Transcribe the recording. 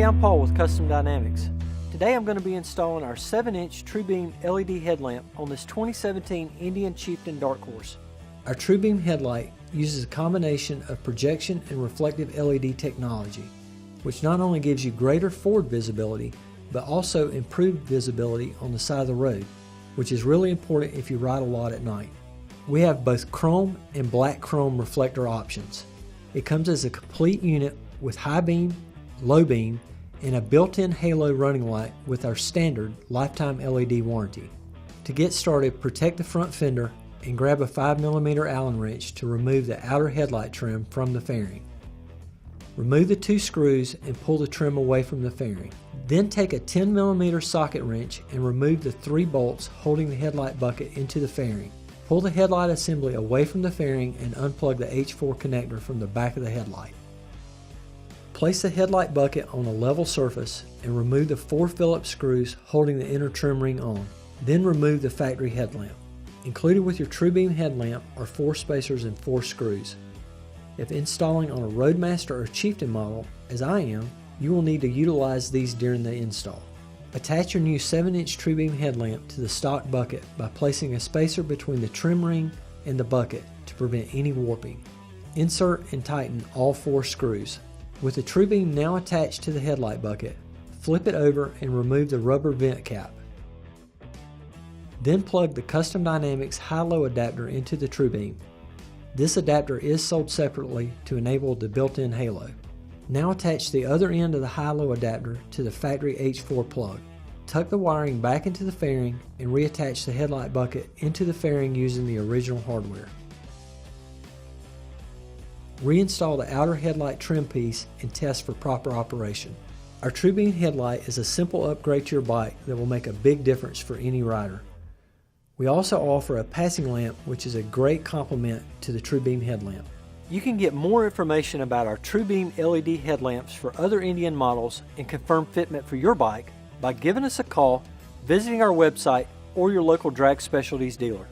Hey, I'm Paul with Custom Dynamics. Today I'm going to be installing our 7-inch TrueBeam LED headlamp on this 2017 Indian Chieftain Dark Horse. Our TrueBeam headlight uses a combination of projection and reflective LED technology, which not only gives you greater forward visibility, but also improved visibility on the side of the road, which is really important if you ride a lot at night. We have both chrome and black chrome reflector options. It comes as a complete unit with high beam, low beam, and a built-in halo running light with our standard lifetime LED warranty. To get started, protect the front fender and grab a 5mm Allen wrench to remove the outer headlight trim from the fairing. Remove the 2 screws and pull the trim away from the fairing. Then take a 10mm socket wrench and remove the 3 bolts holding the headlight bucket into the fairing. Pull the headlight assembly away from the fairing and unplug the H4 connector from the back of the headlight. Place the headlight bucket on a level surface and remove the 4 Phillips screws holding the inner trim ring on. Then remove the factory headlamp. Included with your TrueBeam headlamp are 4 spacers and 4 screws. If installing on a Roadmaster or Chieftain model, as I am, you will need to utilize these during the install. Attach your new 7-inch TrueBeam headlamp to the stock bucket by placing a spacer between the trim ring and the bucket to prevent any warping. Insert and tighten all 4 screws. With the TrueBeam now attached to the headlight bucket, flip it over and remove the rubber vent cap. Then plug the Custom Dynamics high-low adapter into the TrueBeam. This adapter is sold separately to enable the built-in halo. Now attach the other end of the high-low adapter to the factory H4 plug. Tuck the wiring back into the fairing and reattach the headlight bucket into the fairing using the original hardware. Reinstall the outer headlight trim piece and test for proper operation. Our TrueBeam headlight is a simple upgrade to your bike that will make a big difference for any rider. We also offer a passing lamp, which is a great complement to the TrueBeam headlamp. You can get more information about our TrueBeam LED headlamps for other Indian models and confirm fitment for your bike by giving us a call, visiting our website, or your local Drag Specialties dealer.